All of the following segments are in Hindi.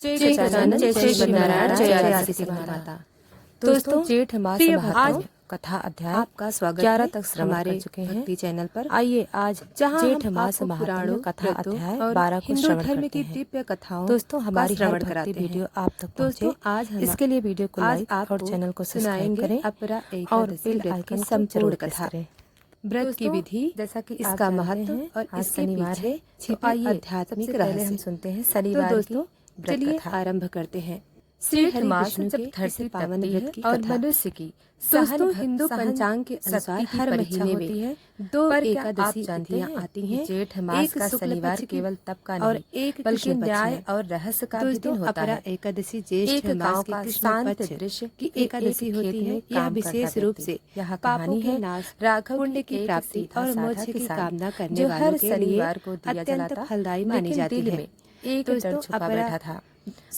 जय गजानन, जय श्री श्रीनारायण, जय आदि सिद्धि माता। दोस्तों, जेठ मास महात्म्य कथा अध्याय आपका स्वागत 11 तक हमारे भक्ति चैनल पर। आइए आज जहां जेठ मास महात्म्य कथा अध्याय 12 को हिंदू धर्म की दिव्य कथाओं दोस्तों हमारी श्रवण कराते वीडियो आप तक पहुंचे। आज इसके लिए वीडियो को लाइक और चैनल को सब्सक्राइब करें और बेल आइकन संपूर्ण कथा व्रत की विधि जैसा कि इसका महत्व और इसके पीछे छिपी आध्यात्मिक रहस्य हम सुनते हैं। शनिवार की चलिए आरंभ करते हैं। जेठ मास जब धरती पावन व्रत की और मनुष्य की दोस्तों हिंदू पंचांग के अनुसार हर महीने में 2 एकादशी तिथियां आती हैं। जेठ मास का शनिवार केवल तप का नहीं और एक बल्कि न्याय और रहस्य का भी दिन होता है। एकादशी ज्येष्ठ मास का शांत दृश्य की एकादशी होती है। यह विशेष रूप से यह कहानी है राघव पुण्य की प्राप्ति और मोक्ष की कामना करने वालों के शनिवार को दिया जलाता फलदायी मानी जाती है। एक डर छुपा बैठा था।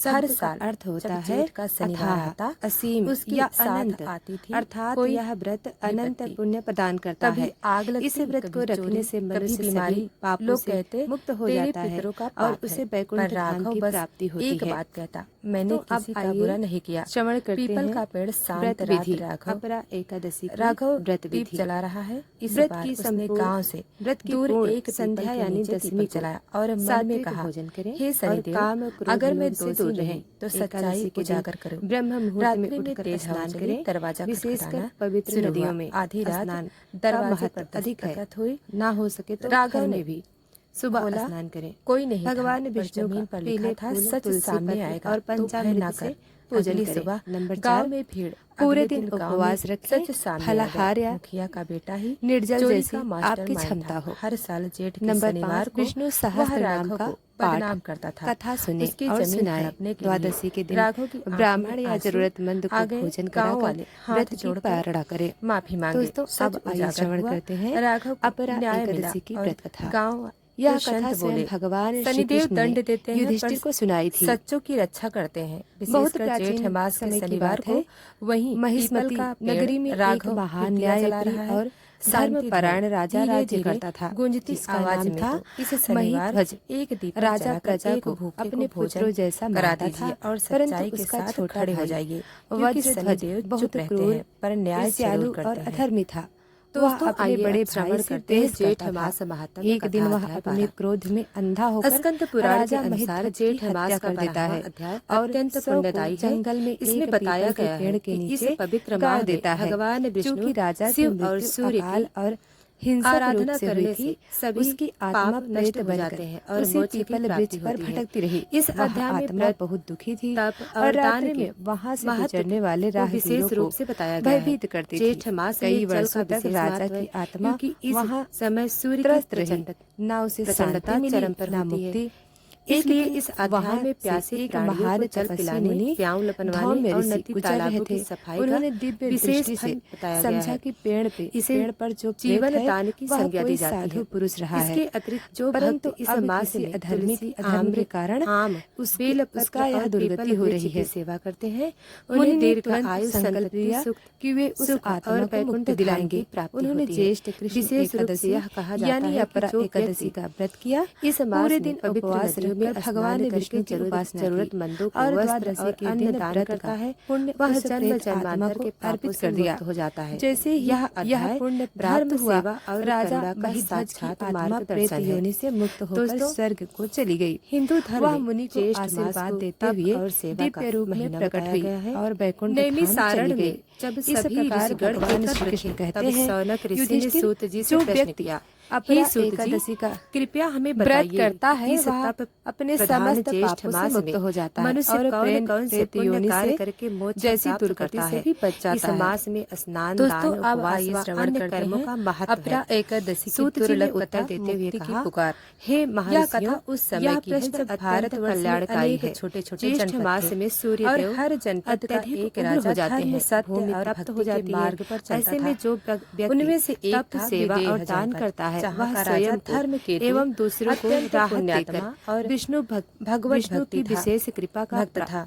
हर साल अर्थ होता है का शनिवार आता असीम उसकी अनंत आती थी, अर्थात यह व्रत अनंत पुण्य प्रदान करता है। आग इस व्रत को रखने से मनुष्य बीमारी पाप लोग कहते मुक्त हो जाता है और उसे वैकुंठ धाम की प्राप्ति होती है। एक बात कहता मैंने किसी का बुरा नहीं किया। श्रवण करते हैं पीपल का पेड़ शांत रात राघव एकादशी राघव व्रत विधि चला रहा है। इस व्रत की संपूर्ण गांव से व्रत की दूर एक संध्या यानी दशमी चलाया और मन में कहा भोजन करें हे शनिदेव, अगर मैं से दूर रहें तो सच्चाई को जाकर करो। ब्रह्म मुहूर्त में उठकर स्नान करें। दरवाजा विशेषकर पवित्र नदियों में आधी रात स्नान दरवाजे अधिक हुई ना हो सके तो राघव ने भी सुबह स्नान करें। कोई नहीं भगवान विष्णु पर लिखा था सच सामने आएगा और पंचामृत से पूजन सुबह नंबर 4 में भीड़ पूरे दिन उपवास रखें। फलाहार या मुखिया का बेटा ही निर्जल जैसी आपकी क्षमता हो। हर साल जेठ के शनिवार को विष्णु सहस्त्रनाम का बदनाम करता था। कथा सुने और सुनाए। द्वादशी के दिन राघव की ब्राह्मण या जरूरतमंद को भोजन कराकर व्रत जोड़ पारणा करे, माफी मांगे। दोस्तों अब आइए श्रवण करते हैं राघव अपरा एकादशी की व्रत कथा। गाँव यह कथा स्वयं भगवान शनिदेव दंड देते हैं युधिष्ठिर को सुनाई थी। सच्चों की रक्षा करते हैं। बहुत जेठ मास के शनिवार को वहीं महिष्मती नगरी में राघव महान न्याय और धर्मपरायण राजा राज्य करता था। गुंजती आवाज था इस शनिवार एक दीप राजा प्रजा को अपने पुत्रों जैसा कराता था और सच्चाई के साथ खड़े हो जाइए। वज्रध्वज बहुत क्रूर पर न्यायशालु और अधर्मी था। दोस्तों अपने बड़े भाई से तेज जेठ मास महात्म्य एक दिन वह अपने क्रोध में अंधा होकर स्कंद पुराण के अनुसार जेठ मास कर देता है और अत्यंत पुण्यदायी जंगल में इसमें बताया गया पेड़ के नीचे पवित्र मार देता है। भगवान विष्णु राजा शिव और सूर्य और हिंसा आराधना करने थी सभी उसकी आत्मा प्रेत बन जाते हैं और उसी पीपल वृक्ष पर भटकती रही। इस अध्याय में आत्मा बहुत दुखी थी और दान में वहां से गुजरने वाले विशेष रूप से बताया गया भयभीत करती थी। जेठ मास कई वर्षों तक राजा की आत्मा वहाँ समय सूर्य त्रस्त रही, न उसे प्रसन्नता चरम पर ना मुक्ति। इसलिए इस अध्याय में प्यासे एक महान जल पिलाने प्याऊ लपनवाने और नदी तालाबों की सफाई उन्होंने दिव्य विशेष से समझा कि पेड़ पे इस पेड़ पर जो जीवन दान की संज्ञा दी जाती है पुरुष रहा है। इसके अतिरिक्त जो परंतु इस मास से अधर्मी थी अधर्म के कारण उस बेल उसका यह दुर्गति हो रही है। सेवा करते हैं उन्हें दीर्घ आयु संकल्प दिया कि वे उस आत्मा को मुक्त दिलाएंगे। उन्होंने ज्येष्ठ विशेष रूप से यह कहा जाता है अपरा एकादशी का व्रत किया। इस पूरे दिन उपवास में भगवान विष्णु के पास जरूरतमंदों को वस्त्र और अन्न दान करता है। पुण्य वह जन्म जन्मांतर के अर्पित कर दिया हो जाता है। जैसे यह पुण्य प्राप्त हुआ और राजा का साक्षात आत्मा प्रेत योनि से मुक्त होकर स्वर्ग को चली गई। हिंदू धर्म मुनि को आशीर्वाद देते हुए दिव्य रूप में प्रकट हुई और वैकुंठ धाम चली गई। जब इस प्रकार भगवान श्री कृष्ण कहते हैं सौनक ऋषि ने सूत जी से प्रश्न किया अपनी एकादशी का कृपया हमें व्रत करता है वह अपने समस्त पापों से मुक्त हो जाता है और कौन से पुण्य कार्य करके मोक्ष जैसी दुर्गति से भी बच जाता है। इस मास में स्नान दान उपवास व अन्य कर्मों का महत्व है। एकादशी सूत जी ने उत्तर देते हुए कहा पुकार हे महर्षियों उस समय की है जब भारत कल्याणकारी है। छोटे छोटे जेठ मास में सूर्य और हर जनपद का एक राजा हो जाते हैं। सत्य और भक्त हो जाती मार्ग पर ऐसे में जो उनमें से एक सेवा और दान करता है वह स्वयं धर्म के एवं दूसरों को राहत देकर और विष्णु भगवत भक्ति की विशेष कृपा का भक्त था।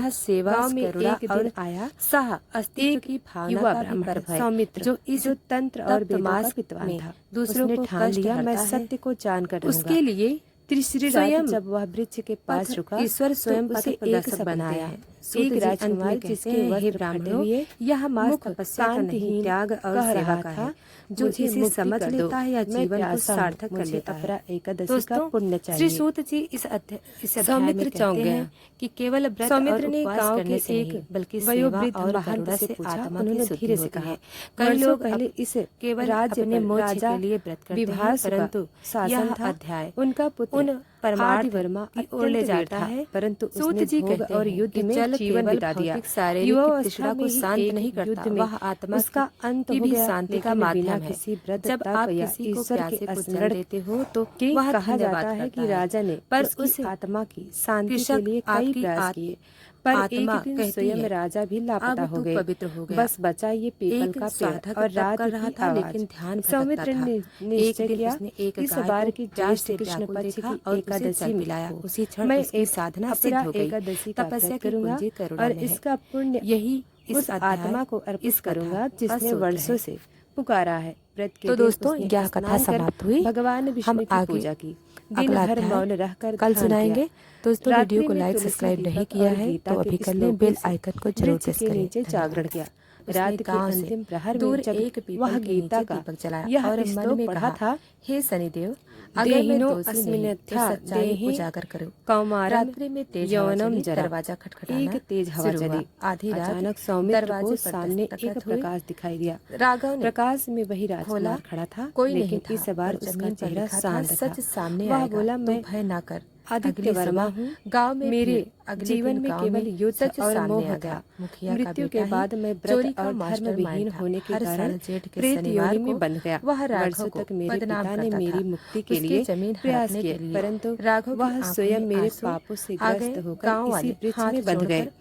यह सेवा गांव में करुणा एक और दिन आया सह अस्तित्व की भावना युवा का भी ब्राह्मण पर्व है। सौमित्र जो इस तंत्र और वेदों का तप्तमास विद्वान में था, दूसरों उसने को ठान कष्ट लिया मैं हरता है। सत्य को जानकर रहूंगा। उसके लिए तीसरी स्वयं रात जब वह वृक्ष के पास पथ रुका, ईश्वर स्वयं तो पथ उसे एक प्रदर्शक शब्द बनाया आया। है। सूत एक जी राजकुमार अंत में जिसके कहते हैं, हे वस्त्र फटे ब्राह्मणों, हुए यह मुख मास्क तपस्या का नहीं, कांतिहीन त्याग और कह सेवा रहा का था, है। जो मुझे इसे मुक्ति समझ कर लेता दो, है या मैं जीवन को प्यासा हूँ, सार्थक कर मुझे लेता है। अपरा एकादशी का दोस्तों, पुण्य श्री चाहिए। सूत जी इस अध्याय सौमित्र में चौंक कहते गया हैं कि केवल व्रत और सौमित्र ने उपवास गांव करने के से एक नहीं, बल्कि सेवा वयोवृद्ध और महंत करुणा से से पूछा। आत्मा की उन्होंने शुद्धि धीरे से होती कहा, है। कई वर्षों लोग पहले इस केवल राज्य अपने पर मोक्ष राजा के लिए व्रत करते हैं, विभास का परंतु शासन यह था। अध्याय उनका पुत्र उन आदि वर्मा की ओर ले जाता है, परंतु उसने भोग और युद्ध में जीवन बिता दिया। युवावस्था को शांत नहीं करता, वह आत्मा उसका अंत हो गया, शांति का लेकिन माध्यम बिना है। किसी जब आप किसी को प्यासे को जल देते हो तो वह कहा जाता धन्यवाद है करता कि राजा ने पर उसकी उस आत्मा की शांति के कृषक लिए कई आपकी प्रयास किए, पर एक आत्मा दिन कहती स्वयं है, राजा भी लापता अब हो तू गए। पवित्र हो गया। बस बचा ये पीपल एक का पेड़ साधक और तप रात कर रहा की था, आवाज। लेकिन ध्यान भटकता सौमित्र था। ने एक निश्चय दिन किया, उसने एक इस गाय बार को की प्यास ज्येष्ठ से कृष्ण व्याकुल पक्ष देखा की और उसे एकादशी जल में पिलाया। को उसी क्षण मैं उसकी एक साधना सिद्ध अपरा हो गई। एकादशी का तपस्या व्रत की करूंगा कुंजी करुणा और में है। इसका पुण्य यही इस उस आत्मा को अर्पित करूंगा जिसने वर्षों से पुकारा है। व्रत के तो दिन दोस्तों, उसने यह कथा स्नान कर समाप्त हुई। भगवान हम विष्णु की आगे पूजा की, दिन अगला भर अध्याय मौन रहकर कल ध्यान सुनाएंगे। किया। दोस्तों, रात्रि वीडियो को में लाइक तुलसी सब्सक्राइब नहीं दीपक किया और है गीता तो के अभी कर लें, श्लोकों बेल से आइकन को जरूर वृक्ष प्रेस के करें। नीचे जागरण किया। रात के गांव से अंतिम प्रहर दूर में जब एक पीपल वह के गीता नीचे का दीपक जलाया यह और मन श्लोक में पढ़ा कहा, था, हे शनिदेव, अगर मैं देहिनो दोषी नहीं तो अस्मिन्नथा सच्चाई देहि उजागर करो। कौमारम रात्रि में तेज हवा यौवनम चली, जरा। दरवाजा खटखटाना एक तेज हवा शुरू हुआ। चली। आधी रात अचानक सौमित्र दरवाजे को पर सामने एक दस्तक हुई। प्रकाश दिखाई दिया। राघव ने प्रकाश में वही खोला, राजकुमार खड़ा था, कोई नहीं लेकिन था, इस बार पर उसका जमीन पर चेहरा लिखा था, शांत था। सच सामने वह आएगा, बोला, तो मैं भय ना कर। आदित्य अगली वर्मा सुबह हूँ। गांव में मेरे भीड़। अगले जीवन दिन में गांव केवल युद्ध सच और सामने मोह आ गया। था। मुखिया का मृत्यु के बेटा ही बाद मैं चोरी व्रत का और मास्टरमाइंड धर्मविहीन था। होने के हर कारण साल जेठ के प्रेत शनिवार योनि में को बंध गया। वह राघव वर्षों को तक मेरे बदनाम पिता ने करता मेरी था। मुक्ति के उसकी लिए जमीन प्रयास हड़पने किए, के लिए परंतु राघव की वह आंखों स्वयं में मेरे आंसू पापों से आ ग्रस्त गए। होकर गांव इसी वाले वृक्ष हाथ में बंध गए। जोड़कर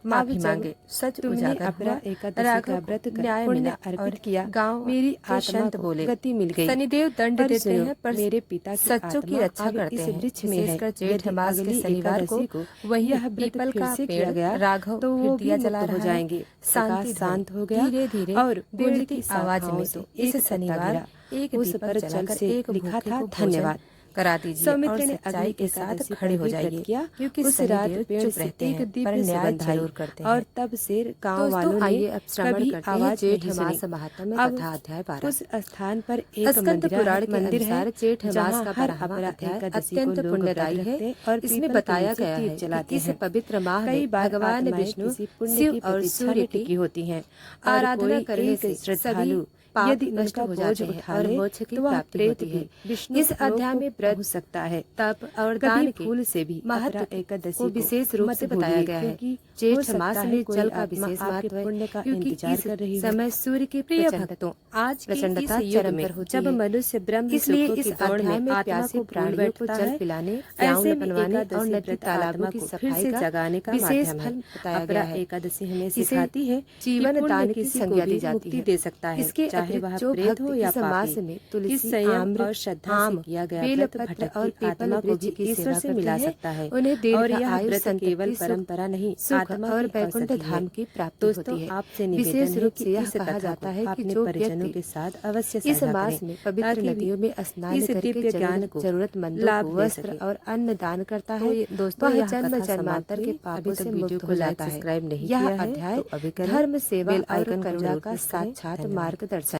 माफी अब जब मांगे। सच तुमने उजागर अपरा हुआ। एकादशी राघव का को व्रत कर न्याय पुण्य मिला अर्पित और किया, गांव मेरी के आत्मा संत को बोले, गति मिल गई। शनिदेव दंड पर देते सुनो, हैं, पर मेरे पिता की सच्चों की आत्मा रक्षा अब करते इस हैं। वृक्ष में है। विशेषकर जेठ यदि मास के अगली शनिवार को एकादशी को वही यह व्रत पीपल फिर का से पेड़ किया गया राघव तो फिर वो दिया भी जला मुक्त हो रहा है। जाएंगे। शांति प्रकाश शांत हो ध्वनि गया धीरे धीरे और पेड़ गुंजती की आवाज शाखाओं में से इस एक पत्ता शनिवार गिरा। एक उस दीपक पर जल जलाकर से एक लिखा भूखे था, को भोजन धन्यवाद। करा दीजिए और सौमित्र ने सच्चाई अगली के साथ एकादशी खड़े पर हो भी व्रत जाइए, किया। क्योंकि उस रात शनिदेव पेड़ चुप से रहते एक हैं पर दिव्य न्याय सुगंध आई जरूर करते और हैं। तब से गांव दोस्तों, वालों ने आइए अब श्रवण कभी करते हैं आवाज जेठ नहीं सुनी। मास महात्म्य में अब कथा अध्याय 12। उस स्थान पर एक स्कंद पुराण के मंदिर है अनुसार जेठ मास जहाँ का हर 12वां अपरा अध्याय एकादशी को अत्यंत लोग पुण्यदायी व्रत है। रखते और इसमें पीपल के बताया नीचे गया दीप है जलाते कि इस हैं। पवित्र माह कई में बार भगवान आत्माएं विष्णु, किसी पुण्य शिव की और प्रतीक्षा सूर्य में की टिकी होती हैं और आराधना कोई करने एक से श्रद्धालु सभी पाप यदि नष्ट उनका हो बोझ जाते हैं उठा और ले मोक्ष की तो वह प्राप्ति प्रेत होती भी है। विष्णु इस के लोक अध्याय को में व्रत, पहुंच सकता है। तप और कभी दान के फूल से भी महत्व अपरा एकादशी को विशेष रूप मत से बताया भूलिए, गया है। क्योंकि हो जेठ सकता मास है में कोई जल का आत्मा विशेष आपके महत्व है, पुण्य का क्योंकि इंतजार इस कर रही हो। समय सूर्य की प्रिय प्रचंड भक्तों, आज के प्रचंडता इस चरम युग में पर होती जब है। मनुष्य ब्रह्म इसलिए सुखों इस की दौड़ अध्याय में में आत्मा प्यासे को भूल प्राणियों को बैठता जल है, पिलाने, प्याऊ ऐसे में बनवाने और एकादशी नदी व्रत तालाबों आत्मा की को फिर सफाई से का जगाने का विशेष माध्यम है। फल बताया अपरा गया है। एकादशी हमें इसे सिखाती है कि जीवन पुण्य दान की किसी को संज्ञा दी भी जाती मुक्ति है। दे सकता है, इसके चाहे अतिरिक्त वह जो प्रेत भक्त हो या इस मास पापी। में इस तुलसी, संयम आम्र, और श्रद्धा से आम, किया गया व्रत बेलपत्र और भटकती पीपल आत्मा को वृक्ष भी की ईश्वर सेवा से करते मिला हैं। सकता है उन्हें और दीर्घ यह आयु, व्रत केवल संतति, सुख परंपरा नहीं, सुख आत्मा और की वैकुंठ औषधि है। धाम की प्राप्ति दोस्तों, होती है। आपसे विशेष निवेदन है रूप कि से यह इस कहा कथा जाता को है कि अपने जो परिजनों व्यक्ति के साथ अवश्य इस साझा मास करें, में पवित्र ताकि वे नदियों में स्नान इस करके दिव्य ज्ञान को जरूरतमंदों लाभ को ले वस्त्र सके। और अन्न दान करता तो है, दोस्तों वह यह जन्म कथा जन्मांतर समाप्त के हुई। पापों अभी से तक मुक्त वीडियो हो को जाता लाइक है। सब्सक्राइब नहीं यह किया है अध्याय तो अभी करें। धर्म सेवा बेल और आइकन को करुणा जरूर का प्रेस करें। साक्षात धन्यवाद। मार्गदर्शन